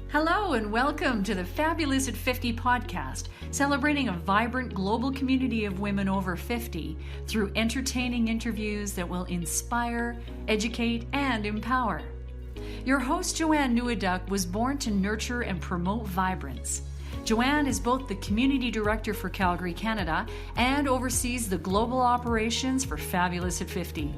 Hello and welcome to the Fabulous at 50 podcast, celebrating a vibrant global community of women over 50 through entertaining interviews that will inspire, educate, and empower. Your host, Joanne Neweduk, was born to nurture and promote vibrance. Joanne is both the Community Director for Calgary, Canada, and oversees the global operations for Fabulous at 50.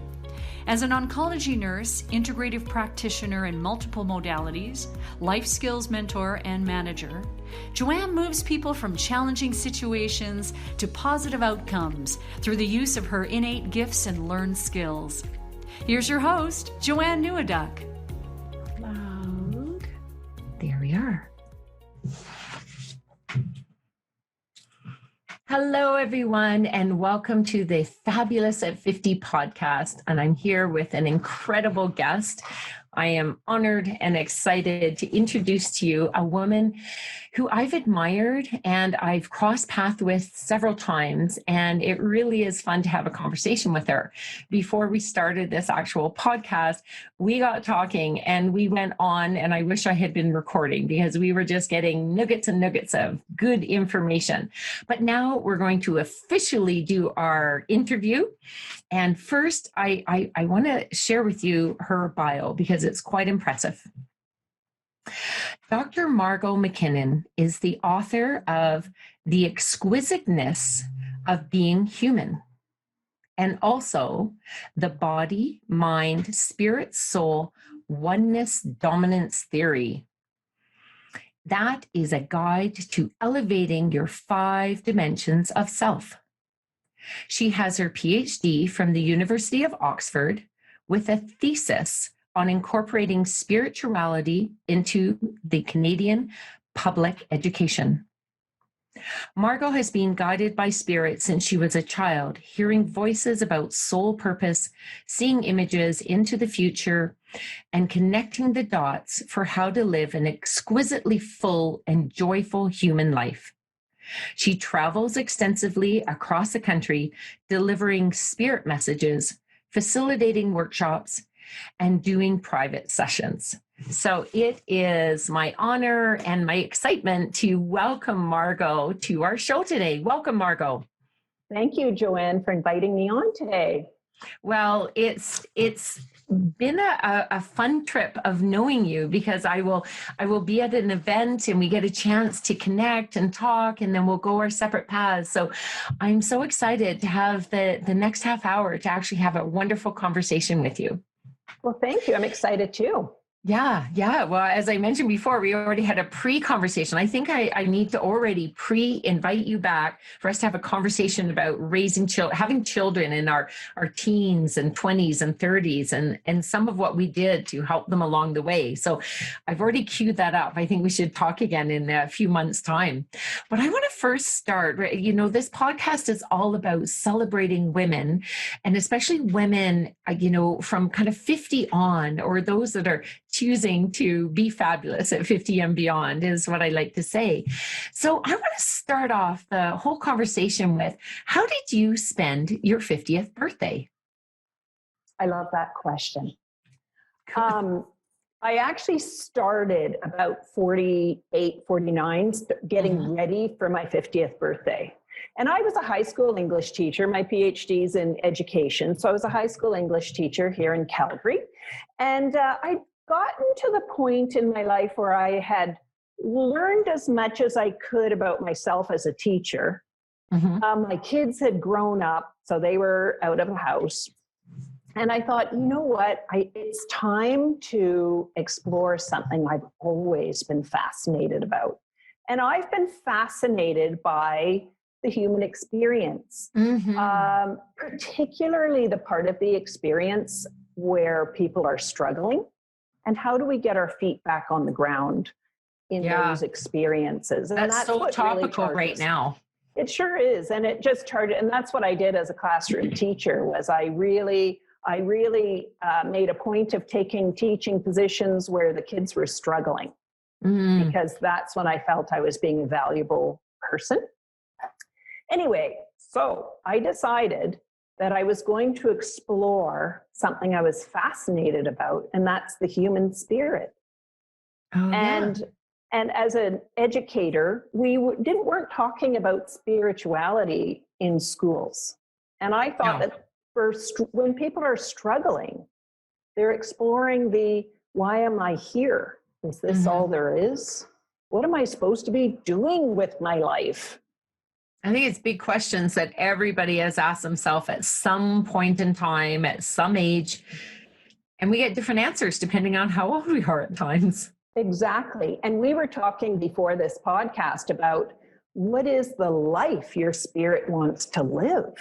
As an oncology nurse, integrative practitioner in multiple modalities, life skills mentor, and manager, Joanne moves people from challenging situations to positive outcomes through the use of her innate gifts and learned skills. Here's your host, Joanne Neweduk. Loud. There we are. Hello, everyone, and welcome to the Fabulous at 50 podcast. And I'm here with an incredible guest. I am honored and excited to introduce to you a woman who I've admired and I've crossed paths with several times. And it really is fun to have a conversation with her. Before we started this actual podcast, we got talking and we went on, and I wish I had been recording because we were just getting nuggets and nuggets of good information. But now we're going to officially do our interview. And first, I want to share with you her bio because it's quite impressive. Dr. Margot McKinnon is the author of The Exquisiteness of Being Human, and also The Body, Mind, Spirit, Soul, Oneness Dominance Theory. That is a guide to elevating your 5 dimensions of self. She has her PhD from the University of Oxford with a thesis on incorporating spirituality into the Canadian public education. Margot has been guided by spirit since she was a child, hearing voices about soul purpose, seeing images into the future, and connecting the dots for how to live an exquisitely full and joyful human life. She travels extensively across the country, delivering spirit messages, facilitating workshops, and doing private sessions. So it is my honor and my excitement to welcome Margot to our show today. Welcome, Margot. Thank you, Joanne, for inviting me on today. Well, it's been a fun trip of knowing you because I will be at an event and we get a chance to connect and talk, and then we'll go our separate paths. So I'm so excited to have the next half hour to actually have a wonderful conversation with you. Well, thank you. I'm excited too. Yeah. Well, as I mentioned before, we already had a pre-conversation. I think I need to already pre-invite you back for us to have a conversation about raising children, having children in our teens and 20s and 30s, and some of what we did to help them along the way. So I've already queued that up. I think we should talk again in a few months' time. But I want to first start, this podcast is all about celebrating women, and especially women, from kind of 50 on, or those that are choosing to be fabulous at 50 and beyond is what I like to say. So I want to start off the whole conversation with, how did you spend your 50th birthday? I love that question. I actually started about 48, 49, getting ready for my 50th birthday. And I was a high school English teacher. My PhD's in education. So I was a high school English teacher here in Calgary. And I'd gotten to the point in my life where I had learned as much as I could about myself as a teacher. My kids had grown up, so they were out of the house. And I thought, you know what? It's time to explore something I've always been fascinated about. And I've been fascinated by the human experience, particularly the part of the experience where people are struggling. And how do we get our feet back on the ground in those experiences? And that's so topical really right now. It sure is. And it just charged. And that's what I did as a classroom teacher, was I really made a point of taking teaching positions where the kids were struggling, because that's when I felt I was being a valuable person. Anyway, so I decided that I was going to explore something I was fascinated about, and that's the human spirit. And And as an educator, we weren't talking about spirituality in schools. And I thought that when people are struggling, they're exploring why am I here? Is this all there is? What am I supposed to be doing with my life? I think it's big questions that everybody has asked themselves at some point in time, at some age. And we get different answers depending on how old we are at times. Exactly. And we were talking before this podcast about what is the life your spirit wants to live?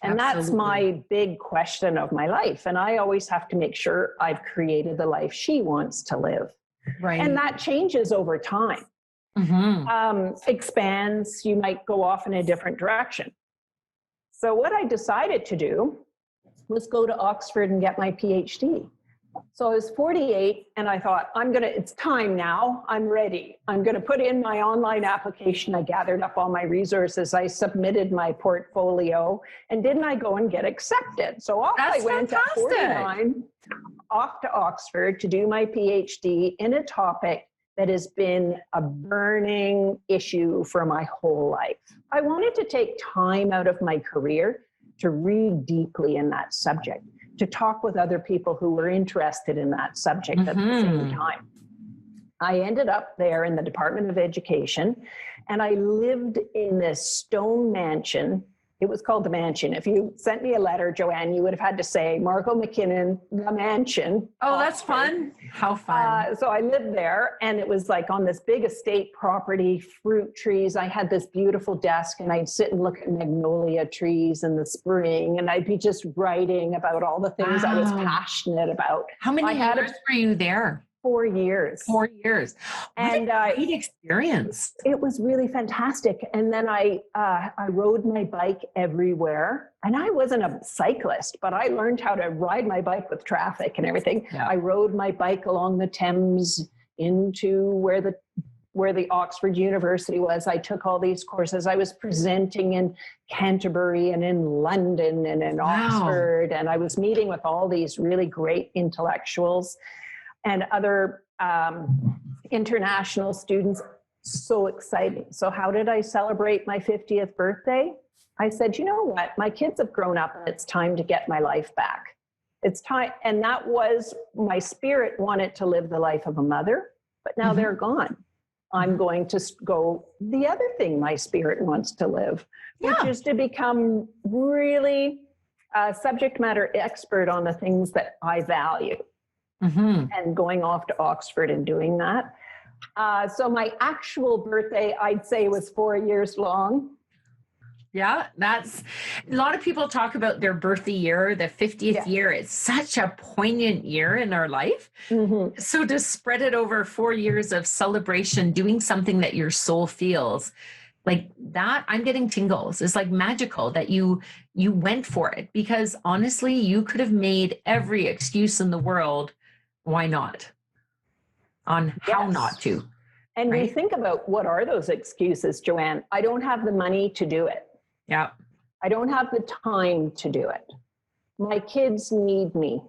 And that's my big question of my life. And I always have to make sure I've created the life she wants to live. Right. And that changes over time. Expands, you might go off in a different direction. So what I decided to do was go to Oxford and get my PhD. So I was 48 and I thought, it's time now. I'm ready. I'm going to put in my online application. I gathered up all my resources. I submitted my portfolio, and didn't I go and get accepted? So I went at 49 off to Oxford to do my PhD in a topic that has been a burning issue for my whole life. I wanted to take time out of my career to read deeply in that subject, to talk with other people who were interested in that subject at the same time. I ended up there in the Department of Education, and I lived in this stone mansion. It was called the Mansion. If you sent me a letter, Joanne, you would have had to say Margot McKinnon, the Mansion. Oh, that's fun. How fun. So I lived there, and it was like on this big estate property, fruit trees. I had this beautiful desk, and I'd sit and look at magnolia trees in the spring, and I'd be just writing about all the things I was passionate about. How many years were you there? 4 years. 4 years. And great experience. It was really fantastic. And then I rode my bike everywhere. And I wasn't a cyclist, but I learned how to ride my bike with traffic and everything. Yeah. I rode my bike along the Thames into where the Oxford University was. I took all these courses. I was presenting in Canterbury and in London and in Oxford. And I was meeting with all these really great intellectuals and other international students. So exciting. So how did I celebrate my 50th birthday? I said, you know what? My kids have grown up and it's time to get my life back. It's time. And that was, my spirit wanted to live the life of a mother, but now they're gone. I'm going to go the other thing my spirit wants to live, which is to become really a subject matter expert on the things that I value. And going off to Oxford and doing that. So my actual birthday, I'd say, was 4 years long. Yeah, that's a lot of people talk about their birthday year, the 50th year. It's such a poignant year in our life. So to spread it over 4 years of celebration, doing something that your soul feels like that, I'm getting tingles. It's like magical that you went for it, because honestly, you could have made every excuse in the world. Why not? On how not to. And we think about, what are those excuses, Joanne? I don't have the money to do it. Yeah. I don't have the time to do it. My kids need me.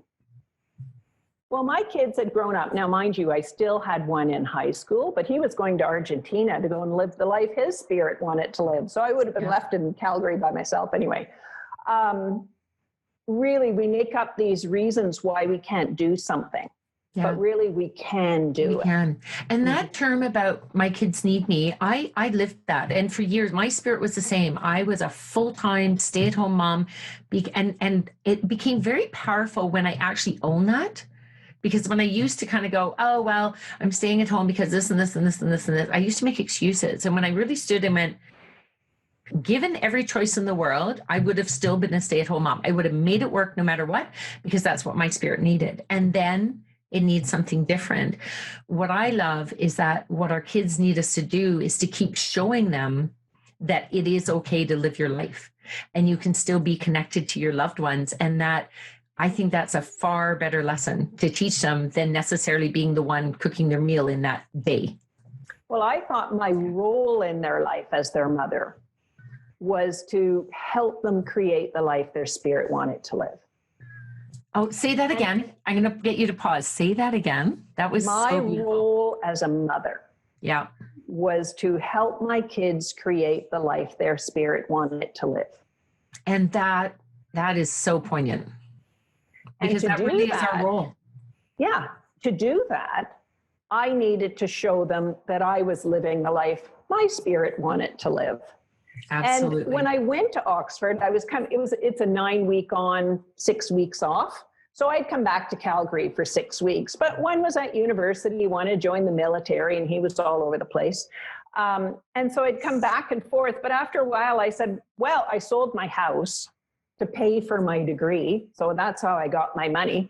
Well, my kids had grown up. Now, mind you, I still had one in high school, but he was going to Argentina to go and live the life his spirit wanted to live. So I would have been left in Calgary by myself anyway. Really, we make up these reasons why we can't do something. But really, we can do it. We can. And that term about my kids need me, I lived that. And for years, my spirit was the same. I was a full-time stay-at-home mom. And it became very powerful when I actually owned that. Because when I used to kind of go, oh, well, I'm staying at home because this and this and this and this and this, I used to make excuses. And when I really stood and went, given every choice in the world, I would have still been a stay-at-home mom. I would have made it work no matter what, because that's what my spirit needed. And then it needs something different. What I love is that what our kids need us to do is to keep showing them that it is okay to live your life and you can still be connected to your loved ones. And that, I think that's a far better lesson to teach them than necessarily being the one cooking their meal in that day. Well, I thought my role in their life as their mother was to help them create the life their spirit wanted to live. Oh, say that again. I'm going to get you to pause. Say that again. That was my so beautiful. role as a mother Yeah. was to help my kids create the life their spirit wanted to live. And that is so poignant, because that really is our role. Yeah. To do that, I needed to show them that I was living the life my spirit wanted to live. Absolutely. And when I went to Oxford, I was it's a 9 week on, 6 weeks off. So I'd come back to Calgary for 6 weeks, but one was at university, one had joined the military, and he was all over the place. And so I'd come back and forth. But after a while, I said, well, I sold my house to pay for my degree. So that's how I got my money.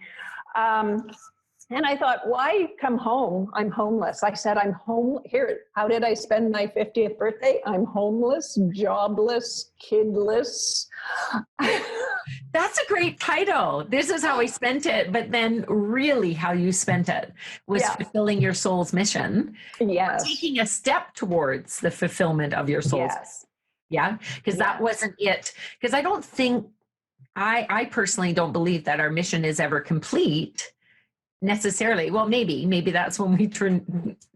And I thought, why come home? I'm homeless. I said, I'm home here. How did I spend my 50th birthday? I'm homeless, jobless, kidless. That's a great title. This is how I spent it. But then really how you spent it was fulfilling your soul's mission. Yes. Taking a step towards the fulfillment of your soul's mission. Yeah. Because that wasn't it. Because I don't think, I personally don't believe that our mission is ever complete necessarily. Well, maybe that's when we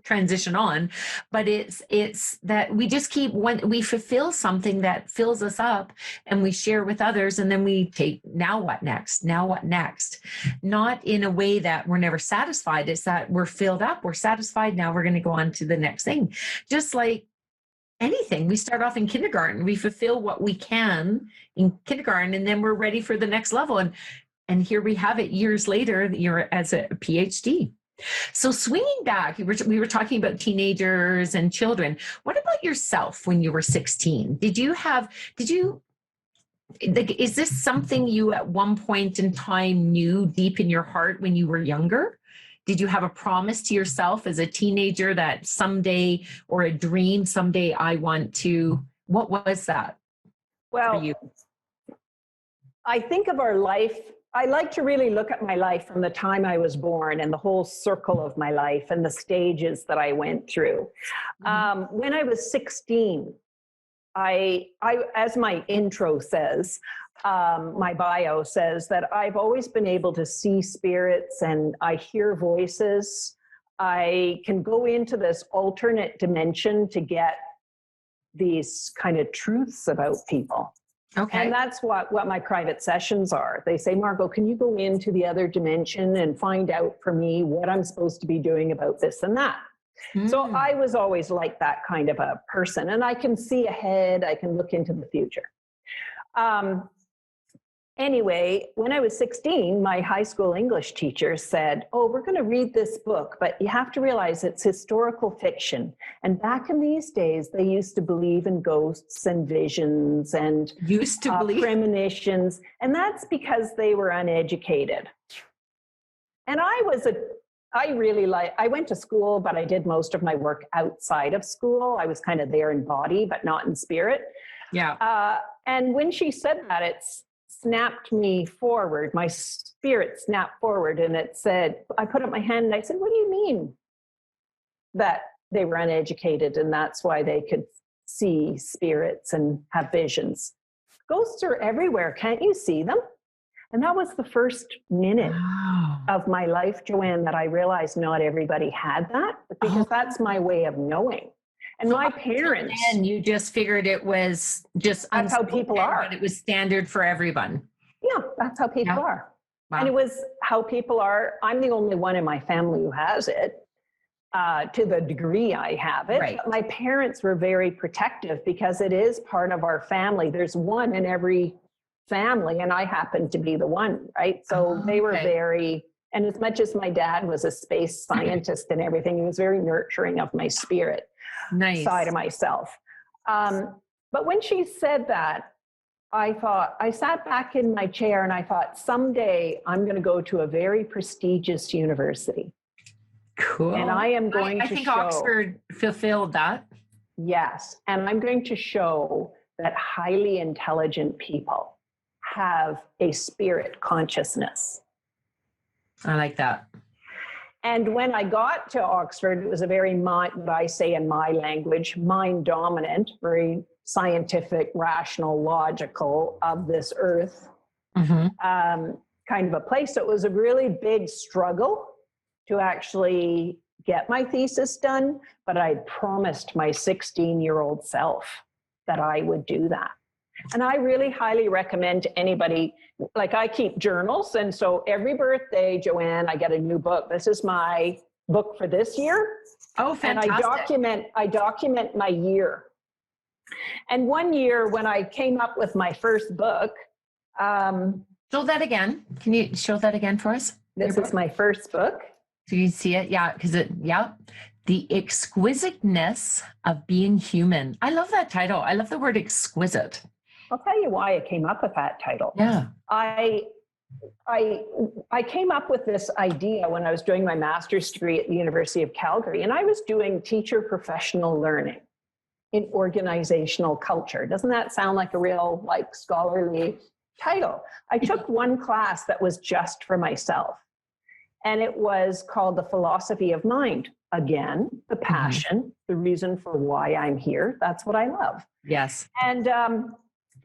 transition on, but it's that we just keep, when we fulfill something that fills us up and we share with others, and then we take, now what next, not in a way that we're never satisfied. It's that we're filled up, we're satisfied, now we're going to go on to the next thing. Just like anything, we start off in kindergarten, we fulfill what we can in kindergarten, and then we're ready for the next level. And here we have it years later, you're as a PhD. So swinging back, we were talking about teenagers and children. What about yourself when you were 16? Is this something you at one point in time knew deep in your heart when you were younger? Did you have a promise to yourself as a teenager that someday, or a dream, someday I want to, what was that for you? I think of our life, I like to really look at my life from the time I was born and the whole circle of my life and the stages that I went through. Mm-hmm. When I was 16, I, as my intro says, my bio says that I've always been able to see spirits and I hear voices. I can go into this alternate dimension to get these kind of truths about people. Okay. And that's what my private sessions are. They say, Margot, can you go into the other dimension and find out for me what I'm supposed to be doing about this and that? Mm. So I was always like that kind of a person, and I can see ahead. I can look into the future. Anyway, when I was 16, my high school English teacher said, oh, we're going to read this book, but you have to realize it's historical fiction. And back in these days, they used to believe in ghosts and visions and premonitions. And that's because they were uneducated. And I went to school, but I did most of my work outside of school. I was kind of there in body, but not in spirit. Yeah. And when she said that, it's snapped me forward. My spirit snapped forward, and it said, I put up my hand and I said, what do you mean that they were uneducated and that's why they could see spirits and have visions? Ghosts are everywhere. Can't you see them? And that was the first minute of my life, Joanne, that I realized not everybody had that, because that's my way of knowing. And my parents. And you just figured it was just that's how people are. But it was standard for everyone. Yeah, that's how people are. Wow. And it was how people are. I'm the only one in my family who has it, to the degree I have it. Right. But my parents were very protective because it is part of our family. There's one in every family, and I happen to be the one, right? So they were very, and as much as my dad was a space scientist and everything, he was very nurturing of my spirit. Nice. Side of myself. But when she said that, I sat back in my chair and I thought, someday I'm going to go to a very prestigious university. Cool. And I am going to show. I think Oxford fulfilled that. Yes. And I'm going to show that highly intelligent people have a spirit consciousness. I like that. And when I got to Oxford, it was a very, what I say in my language, mind dominant, very scientific, rational, logical of this earth, kind of a place. So it was a really big struggle to actually get my thesis done, but I promised my 16-year-old self that I would do that. And I really highly recommend to anybody, like I keep journals. And so every birthday, Joanne, I get a new book. This is my book for this year. Oh, fantastic. And I document my year. And one year when I came up with my first book. Show that again. Can you show that again for us? This is my first book. So you see it? Yeah. The Exquisiteness of Being Human. I love that title. I love the word exquisite. I'll tell you why I came up with that title. Yeah. I came up with this idea when I was doing my master's degree at the University of Calgary, and I was doing teacher professional learning in organizational culture. Doesn't that sound like a real like scholarly title? I took one class that was just for myself, and it was called The Philosophy of Mind. Again, the passion, the reason for why I'm here. That's what I love. Yes. And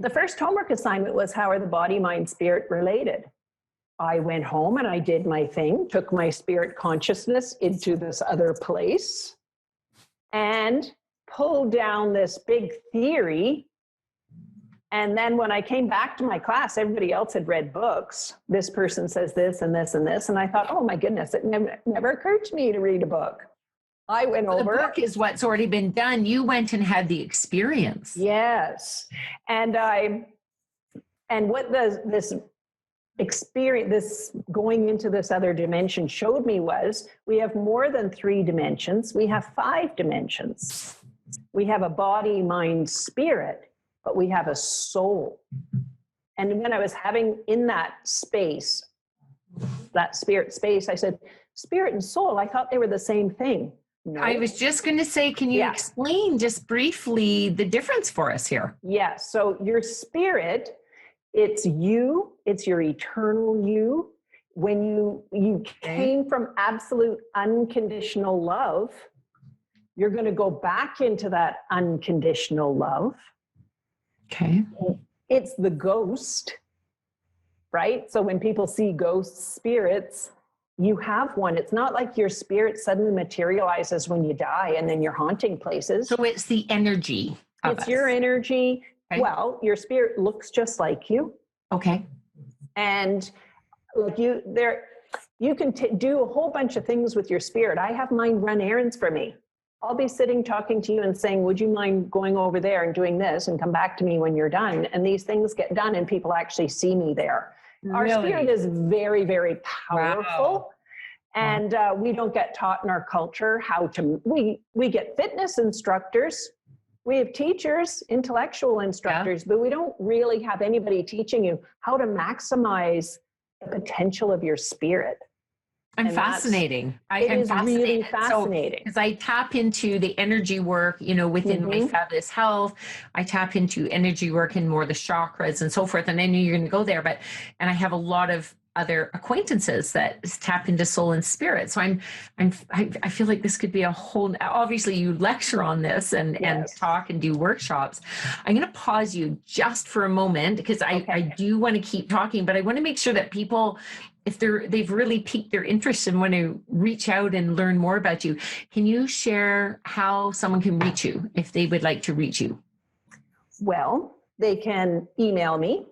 the first homework assignment was, how are the body, mind, spirit related? I went home and I did my thing, took my spirit consciousness into this other place and pulled down this big theory. And then when I came back to my class, everybody else had read books. This person says this and this and this. And I thought, oh my goodness, it never occurred to me to read a book. I went over. The book is what's already been done. You went and had the experience. Yes. And what this experience, this going into this other dimension showed me was we have more than 3 dimensions. We have 5 dimensions. We have a body, mind, spirit, but we have a soul. And when I was having in that space, that spirit space, I said, spirit and soul, I thought they were the same thing. No. I was just going to say, can you explain just briefly the difference for us here? Yes. So your spirit, it's you, it's your eternal you. When you came from absolute unconditional love, you're going to go back into that unconditional love. Okay. It's the ghost, right? So when people see ghost spirits, you have one. It's not like your spirit suddenly materializes when you die and then you're haunting places. So it's the energy. It's your energy. Okay. Well, your spirit looks just like you. Okay. And like you can do a whole bunch of things with your spirit. I have mine run errands for me. I'll be sitting talking to you and saying, would you mind going over there and doing this and come back to me when you're done? And these things get done and people actually see me there. Our spirit is very, very powerful. Wow. And we don't get taught in our culture how to, we get fitness instructors, we have teachers, intellectual instructors, but we don't really have anybody teaching you how to maximize the potential of your spirit. I'm fascinating. It is really fascinating. Because I tap into the energy work, within my Fabulous Health. I tap into energy work and more the chakras and so forth. And I knew you're going to go there, and I have a lot of other acquaintances that tap into soul and spirit. So I feel like this could be a whole, obviously you lecture on this and talk and do workshops. I'm going to pause you just for a moment because I do want to keep talking, but I want to make sure that people, if they've really piqued their interest and want to reach out and learn more about you, can you share how someone can reach you if they would like to reach you? Well, they can email me.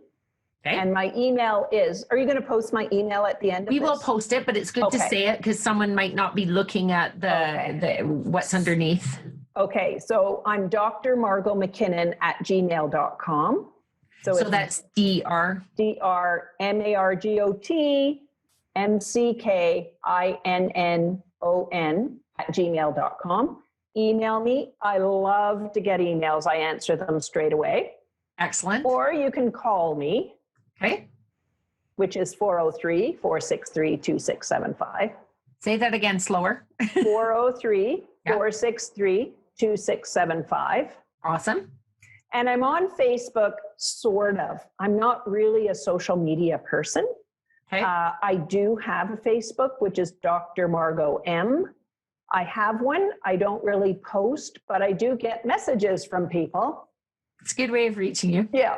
Okay. And my email is, are you going to post my email at the end of this? We will post it, but it's good to say it because someone might not be looking at the what's underneath. Okay. So I'm drmargotmckinnon at gmail.com. So that's drmargotmckinnon at gmail.com. Email me. I love to get emails. I answer them straight away. Excellent. Or you can call me. Okay. Which is 403-463-2675. Say that again slower. 403-463-2675. Awesome. And I'm on Facebook, sort of. I'm not really a social media person. Okay. I do have a Facebook, which is Dr. Margot M. I have one. I don't really post, but I do get messages from people. It's a good way of reaching you. Yeah.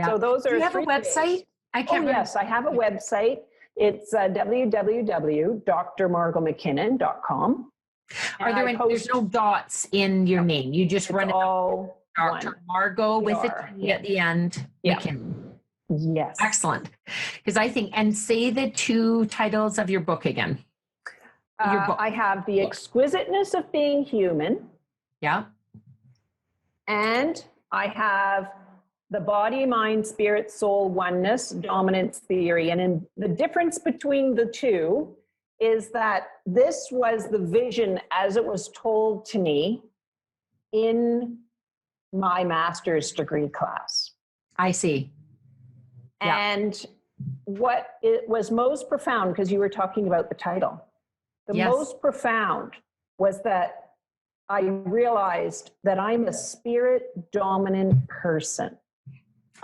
So those are. Do you have a website? Yes, I have a website. It's www.drmargotmckinnon.com. Are there any, there's no dots in your name. You just run it all Dr. one. Margot with a PR, T at the end. Yeah. McKinnon. Yes. Excellent. Because I think, and say the two titles of your book again. Your book. I have The Exquisiteness of Being Human. Yeah. And I have The Body, Mind, Spirit, Soul, Oneness Dominance Theory. And in the difference between the two is that this was the vision as it was told to me in my master's degree class. I see. Yeah. And what it was most profound, because you were talking about the title, the Yes. most profound was that I realized that I'm a spirit dominant person.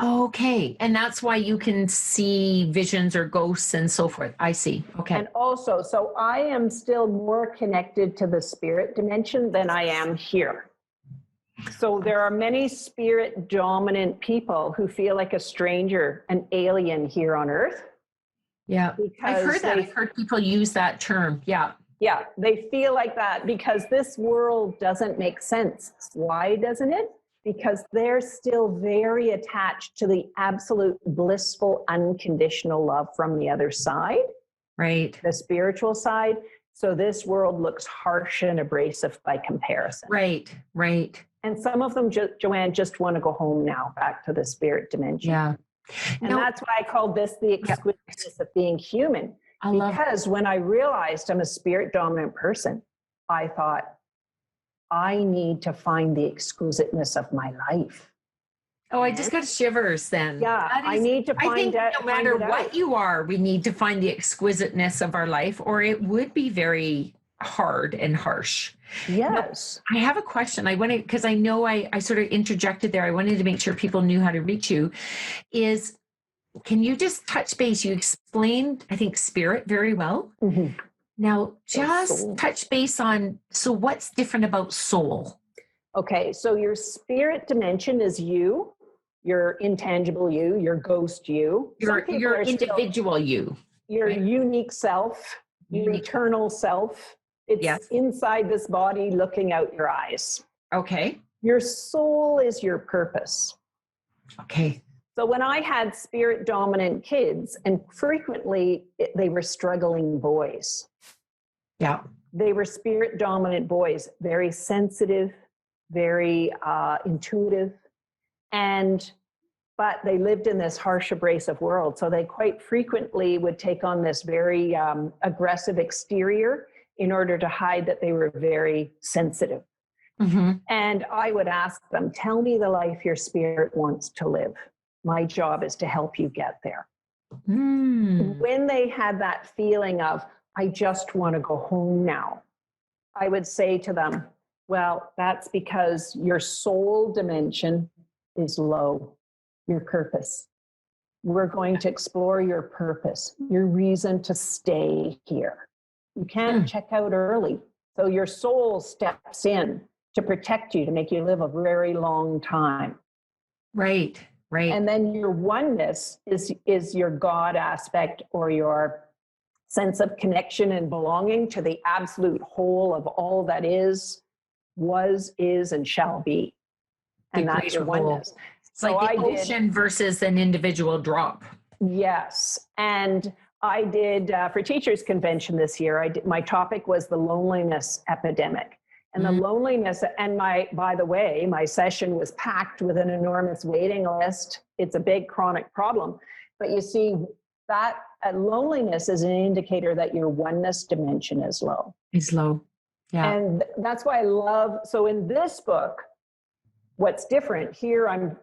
Okay. And that's why you can see visions or ghosts and so forth. I see. Okay. And also, so I am still more connected to the spirit dimension than I am here. So there are many spirit dominant people who feel like a stranger, an alien here on earth. Yeah. I've heard that. I've heard people use that term. Yeah. Yeah. They feel like that because this world doesn't make sense. Why doesn't it? Because they're still very attached to the absolute blissful, unconditional love from the other side. Right. The spiritual side. So this world looks harsh and abrasive by comparison. Right. Right. And some of them, Joanne, just want to go home now, back to the spirit dimension. Yeah. And that's why I called this the exquisiteness of being human. Because when I realized I'm a spirit dominant person, I thought, I need to find the exquisiteness of my life. Oh, I just got shivers then. Yeah, I need to find out. No matter what you are, we need to find the exquisiteness of our life, or it would be very hard and harsh. Yes. Now, I have a question. I wanted, because I know I sort of interjected there. I wanted to make sure people knew how to reach you. Can you just touch base? You explained, I think, spirit very well. Mm-hmm. Now, just touch base on, so what's different about soul? Okay, so your spirit dimension is you, your intangible you, your ghost you. Your individual you. Your unique self, your eternal self. It's inside this body looking out your eyes. Okay. Your soul is your purpose. Okay. So when I had spirit dominant kids, and frequently they were struggling boys. Yeah. They were spirit dominant boys, very sensitive, very intuitive, but they lived in this harsh, abrasive world. So they quite frequently would take on this very aggressive exterior in order to hide that they were very sensitive. Mm-hmm. And I would ask them, tell me the life your spirit wants to live. My job is to help you get there. Mm. When they had that feeling of, I just want to go home now, I would say to them, well, that's because your soul dimension is low, your purpose. We're going to explore your purpose, your reason to stay here. You can't check out early. So your soul steps in to protect you, to make you live a very long time. Right, right. And then your oneness is your God aspect, or your sense of connection and belonging to the absolute whole of all that is, was, is, and shall be. And that's your oneness. It's like the ocean versus an individual drop. Yes. And I did, for Teachers Convention this year, my topic was the loneliness epidemic. And the loneliness, and by the way, my session was packed with an enormous waiting list. It's a big chronic problem. But you see, that loneliness is an indicator that your oneness dimension is low. It's low. Yeah. And that's why I love, so in this book, what's different here, I'm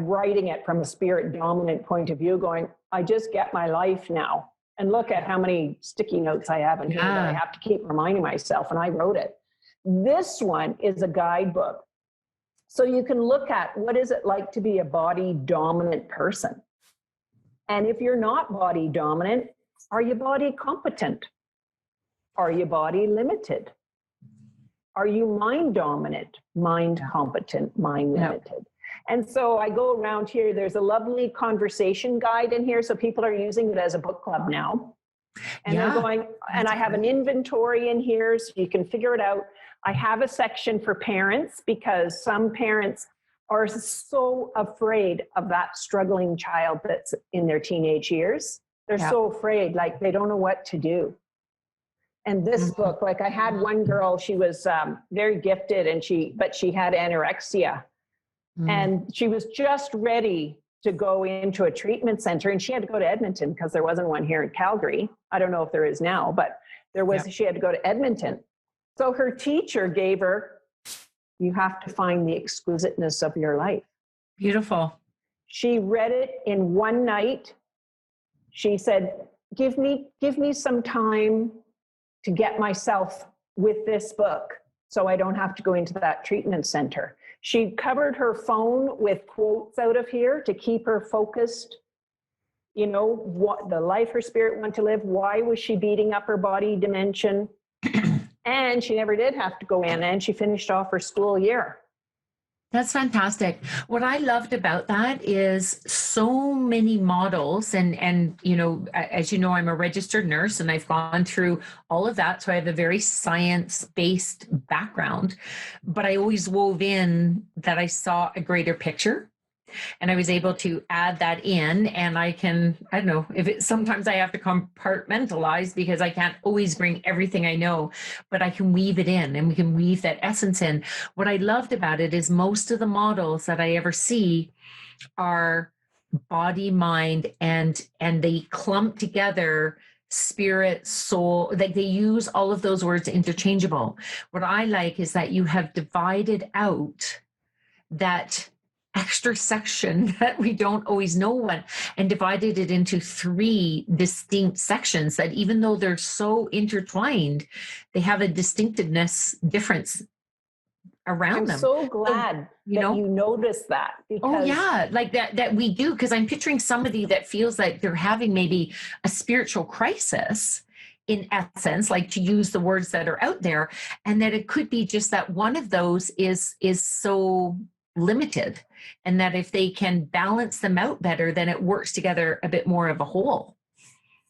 writing it from a spirit dominant point of view, going, I just get my life now. And look at how many sticky notes I have in here that I have to keep reminding myself, and I wrote it. This one is a guidebook. So you can look at, what is it like to be a body dominant person? And if you're not body dominant, are you body competent? Are you body limited? Are you mind dominant, mind competent, mind limited? And so I go around here, there's a lovely conversation guide in here. So people are using it as a book club now. And they're going, and I have an inventory in here so you can figure it out. I have a section for parents because some parents are so afraid of that struggling child that's in their teenage years. They're so afraid, like they don't know what to do. And this book, like I had one girl, she was very gifted but she had anorexia. And she was just ready to go into a treatment center, and she had to go to Edmonton because there wasn't one here in Calgary. I don't know if there is now, but there was, she had to go to Edmonton. So her teacher gave her, you have to find the exquisiteness of your life. Beautiful. She read it in one night. She said, give me some time to get myself with this book so I don't have to go into that treatment center. She covered her phone with quotes out of here to keep her focused. You know, what the life her spirit wanted to live. Why was she beating up her body dimension? And she never did have to go in, and she finished off her school year. That's fantastic. What I loved about that is so many models and you know, as you know, I'm a registered nurse and I've gone through all of that. So I have a very science-based background, but I always wove in that I saw a greater picture. And I was able to add that in, and I don't know, sometimes I have to compartmentalize because I can't always bring everything I know, but I can weave it in and we can weave that essence in. What I loved about it is most of the models that I ever see are body, mind, and they clump together spirit, soul, like they use all of those words interchangeable. What I like is that you have divided out that extra section that we don't always know what, and divided it into 3 distinct sections that even though they're so intertwined, they have a distinctiveness difference around them. I'm so glad you noticed that. Because like that we do, because I'm picturing somebody that feels like they're having maybe a spiritual crisis in essence, like to use the words that are out there, and that it could be just that one of those is so limited, and that if they can balance them out better, then it works together a bit more of a whole.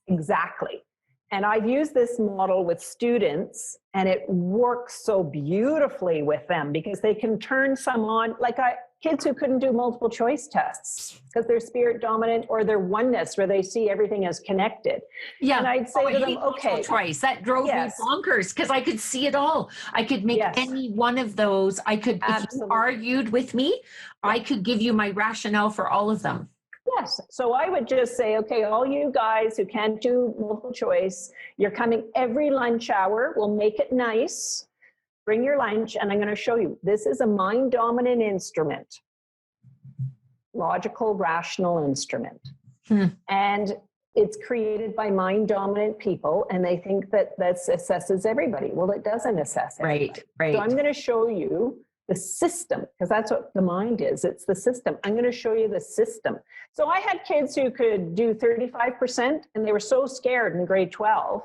Exactly. And I've used this model with students, and it works so beautifully with them because they can turn some on, like kids who couldn't do multiple choice tests because they're spirit dominant or they're oneness where they see everything as connected. Yeah. And I'd say to them, okay. Choice. That drove me bonkers because I could see it all. I could make any one of those. I could, if you argued with me, I could give you my rationale for all of them. Yes. So I would just say, okay, all you guys who can't do multiple choice, you're coming every lunch hour. We'll make it nice. Bring your lunch, and I'm going to show you. This is a mind dominant instrument, logical, rational instrument. And it's created by mind dominant people, and they think that assesses everybody. Well, it doesn't assess everybody. Right. So I'm going to show you the system, because that's what the mind is. It's the system. I'm going to show you the system. So I had kids who could do 35%, and they were so scared in grade 12.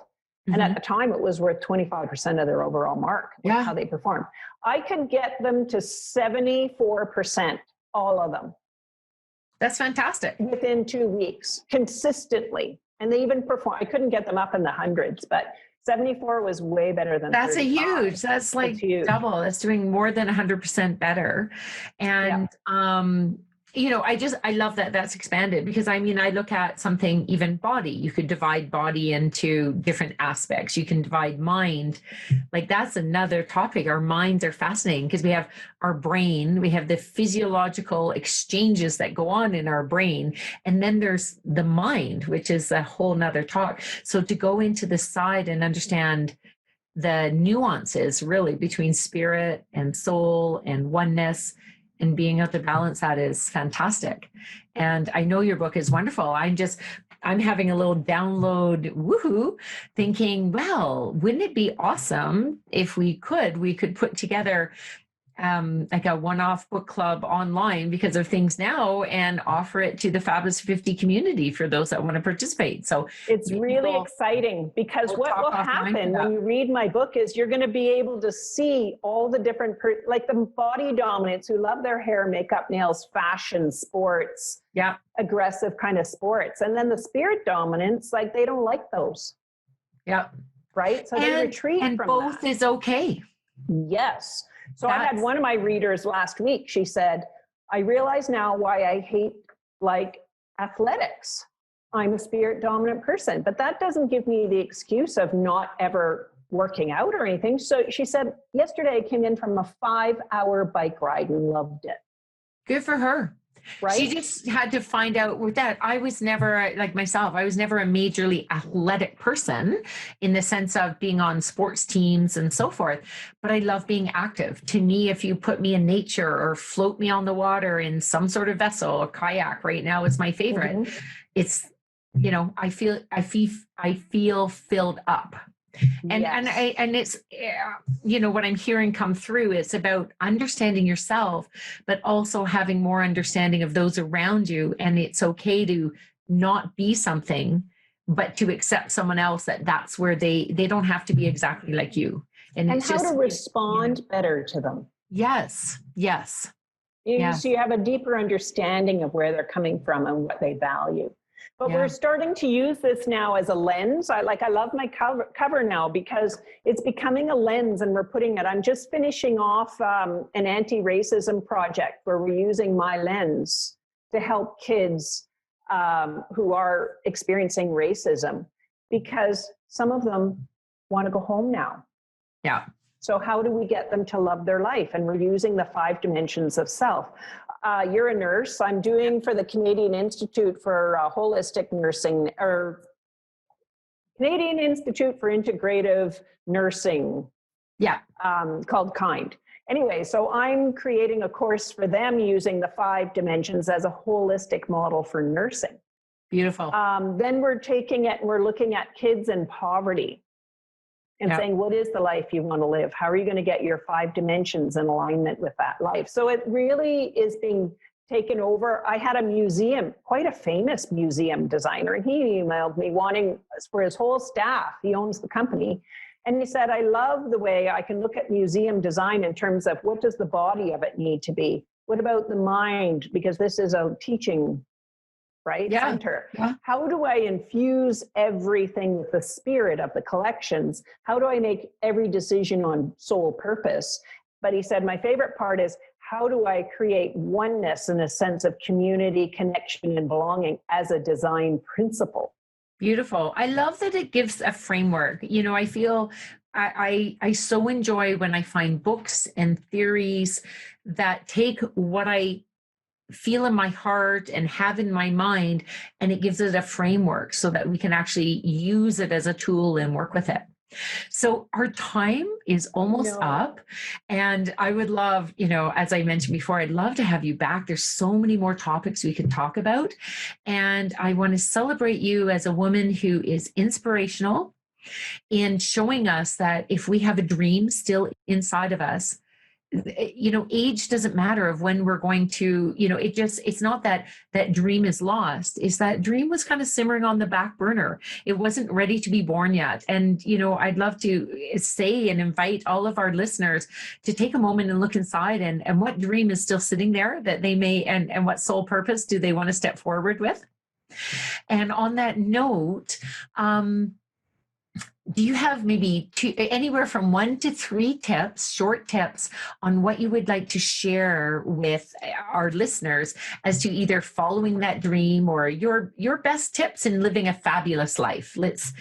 And at the time, it was worth 25% of their overall mark, how they performed. I could get them to 74%, all of them. That's fantastic. Within 2 weeks, consistently. And they even perform. I couldn't get them up in the hundreds, but 74 was way better than that's 35. That's like huge. Double. That's doing more than 100% better. And, you know, I love that that's expanded, because I mean, I look at something, even body, you could divide body into different aspects. You can divide mind. Like that's another topic. Our minds are fascinating because we have our brain, we have the physiological exchanges that go on in our brain. And then there's the mind, which is a whole nother talk. So to go into the side and understand the nuances really between spirit and soul and oneness, and being able to balance that is fantastic. And I know your book is wonderful. I'm having a little download woohoo, thinking, well, wouldn't it be awesome if we could put together like a one-off book club online because of things now, and offer it to the Fabulous 50 community for those that want to participate. So it's really exciting, because what will happen when you read my book is you're going to be able to see all the different, like the body dominants who love their hair, makeup, nails, fashion, sports, aggressive kind of sports. And then the spirit dominants, like they don't like those. Yeah. Right? So they retreat and from both that. is okay. Yes. So I had one of my readers last week. She said, I realize now why I hate like athletics. I'm a spirit dominant person, but that doesn't give me the excuse of not ever working out or anything. So she said, yesterday I came in from a 5-hour bike ride and loved it. Good for her. Right? She just had to find out with that. I was never, like myself, I was never a majorly athletic person in the sense of being on sports teams and so forth, but I love being active. To me, if you put me in nature or float me on the water in some sort of vessel or kayak right now is my favorite. Mm-hmm. It's, you know, I feel filled up. And yes. and it's, you know, what I'm hearing come through, it's about understanding yourself, but also having more understanding of those around you. And it's okay to not be something, but to accept someone else that's where they don't have to be exactly like you. And it's how just to respond better to them. Yes. Yes. So you have a deeper understanding of where they're coming from and what they value. But we're starting to use this now as a lens. I love my cover now because it's becoming a lens, and we're putting it. I'm just finishing off an anti-racism project where we're using my lens to help kids who are experiencing racism, because some of them want to go home now. Yeah. So how do we get them to love their life? And we're using the 5 dimensions of self. You're a nurse. I'm doing for the Canadian Institute for Holistic Nursing, or Canadian Institute for Integrative Nursing. Yeah. Called KIND. Anyway, so I'm creating a course for them using the 5 dimensions as a holistic model for nursing. Beautiful. Then we're taking it and we're looking at kids in poverty and saying, what is the life you want to live? How are you going to get your 5 dimensions in alignment with that life? So it really is being taken over. I had a museum, quite a famous museum designer, and he emailed me wanting for his whole staff. He owns the company. And he said, I love the way I can look at museum design in terms of what does the body of it need to be? What about the mind? Because this is a teaching center. Yeah. How do I infuse everything with the spirit of the collections? How do I make every decision on soul purpose? But he said, my favorite part is, how do I create oneness and a sense of community, connection, and belonging as a design principle? Beautiful. I love that it gives a framework. You know, I feel I so enjoy when I find books and theories that take what I feel in my heart and have in my mind, and it gives it a framework so that we can actually use it as a tool and work with it. So our time is almost up, and I would love, you know, as I mentioned before, I'd love to have you back. There's so many more topics we could talk about, and I want to celebrate you as a woman who is inspirational in showing us that if we have a dream still inside of us, you know, age doesn't matter of when we're going to, you know, it's not that dream is lost. It's that dream was kind of simmering on the back burner. It wasn't ready to be born yet. And, you know, I'd love to say and invite all of our listeners to take a moment and look inside and what dream is still sitting there that they may, and what soul purpose do they want to step forward with? And on that note, do you have maybe anywhere from 1 to 3 tips, short tips, on what you would like to share with our listeners as to either following that dream or your best tips in living a fabulous life? Let's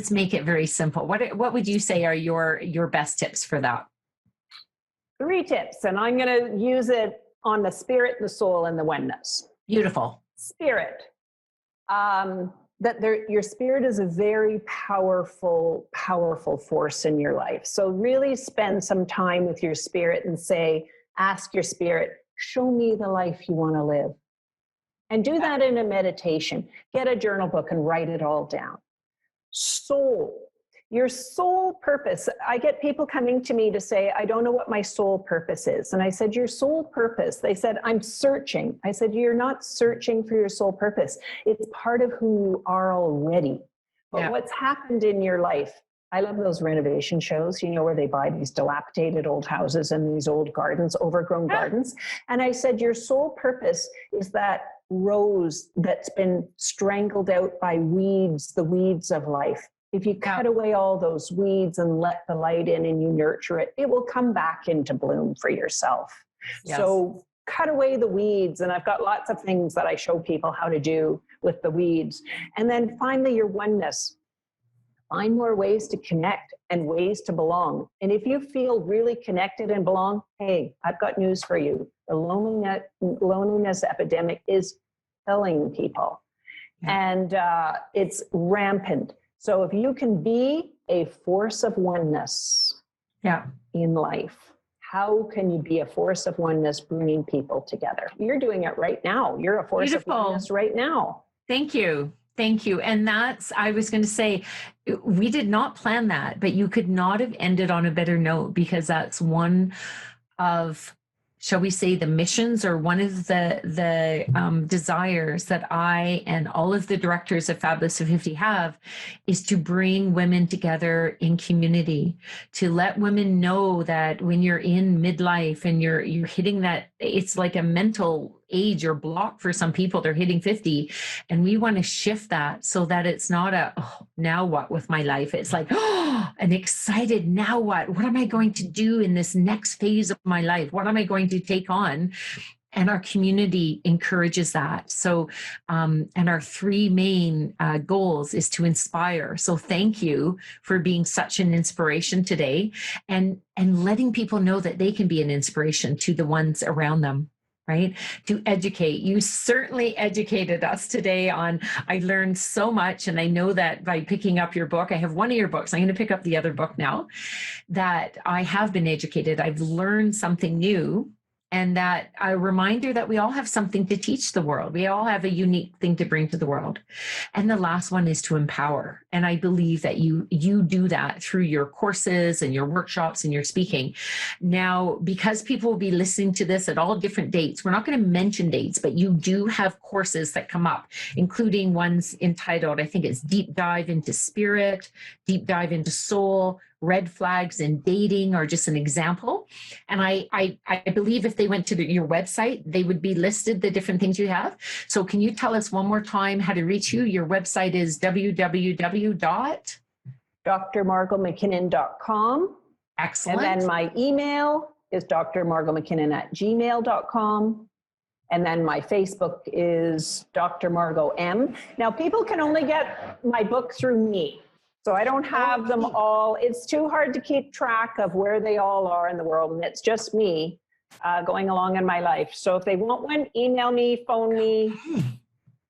make it very simple. What would you say are your best tips for that? 3 tips, and I'm going to use it on the spirit, the soul, and the oneness. Beautiful. Spirit. Your spirit is a very powerful, powerful force in your life. So really spend some time with your spirit and ask your spirit, show me the life you want to live. And do that in a meditation. Get a journal book and write it all down. Soul. Your soul purpose. I get people coming to me to say, I don't know what my soul purpose is. And I said, your soul purpose. They said, I'm searching. I said, you're not searching for your soul purpose. It's part of who you are already. But what's happened in your life? I love those renovation shows, you know, where they buy these dilapidated old houses and these old gardens, overgrown gardens. And I said, your soul purpose is that rose that's been strangled out by weeds, the weeds of life. If you cut away all those weeds and let the light in and you nurture it, it will come back into bloom for yourself. Yes. So cut away the weeds. And I've got lots of things that I show people how to do with the weeds. And then finally, your oneness. Find more ways to connect and ways to belong. And if you feel really connected and belong, hey, I've got news for you. The loneliness epidemic is killing people. And it's rampant. So if you can be a force of oneness in life, how can you be a force of oneness bringing people together? You're doing it right now. You're a force of oneness right now. Thank you. Thank you. And I was going to say, we did not plan that, but you could not have ended on a better note, because that's one of, shall we say, the missions, or one of the desires that I and all of the directors of Fabulous at 50 have, is to bring women together in community, to let women know that when you're in midlife and you're hitting that, it's like a mental age or block for some people. They're hitting 50, and we want to shift that so that it's not now what with my life? It's like, an excited, now what? What am I going to do in this next phase of my life? What am I going to take on? And our community encourages that. So, and our three main goals is to inspire. So thank you for being such an inspiration today, and letting people know that they can be an inspiration to the ones around them. Right? To educate. You certainly educated us today I learned so much. And I know that by picking up your book, I have one of your books. I'm going to pick up the other book now, that I have been educated. I've learned something new. And that a reminder that we all have something to teach the world. We all have a unique thing to bring to the world. And the last one is to empower. And I believe that you do that through your courses and your workshops and your speaking. Now, because people will be listening to this at all different dates, we're not going to mention dates, but you do have courses that come up, including ones entitled, I think it's Deep Dive into Spirit, Deep Dive into Soul, Red Flags in Dating, or just an example. And I believe if they went to your website, they would be listed, the different things you have. So can you tell us one more time how to reach you? Your website is drmargotmckinnon.com. Excellent. And then my email is drmargotmckinnon@gmail.com. And then my Facebook is Dr. Margot M. Now, people can only get my book through me. So I don't have them all. It's too hard to keep track of where they all are in the world. And it's just me going along in my life. So if they want one, email me, phone me,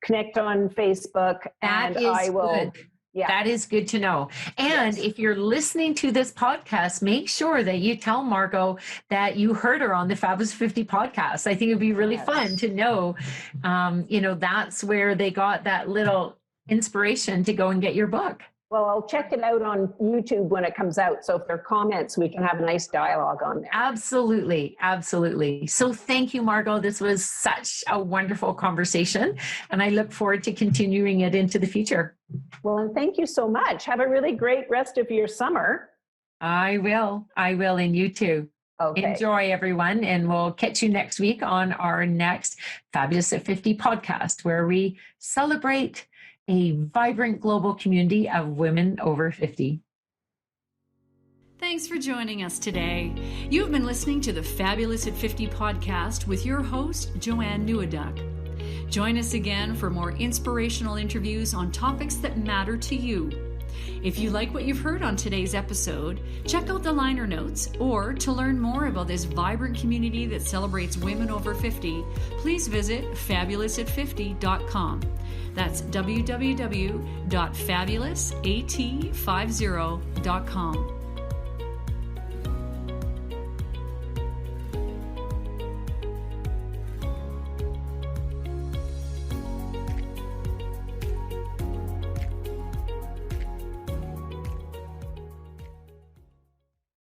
connect on Facebook, and I will. Good. Yeah. That is good to know. And if you're listening to this podcast, make sure that you tell Margot that you heard her on the Fabulous 50 podcast. I think it'd be really fun to know, that's where they got that little inspiration to go and get your book. Well, I'll check it out on YouTube when it comes out. So if there are comments, we can have a nice dialogue on there. Absolutely. Absolutely. So thank you, Margot. This was such a wonderful conversation, and I look forward to continuing it into the future. Well, and thank you so much. Have a really great rest of your summer. I will. And you too. Okay. Enjoy, everyone. And we'll catch you next week on our next Fabulous at 50 podcast, where we celebrate a vibrant global community of women over 50. Thanks for joining us today. You've been listening to the Fabulous at 50 podcast with your host, Joanne Neweduk. Join us again for more inspirational interviews on topics that matter to you. If you like what you've heard on today's episode, check out the liner notes, or to learn more about this vibrant community that celebrates women over 50, please visit fabulousat50.com. That's www.fabulousat50.com.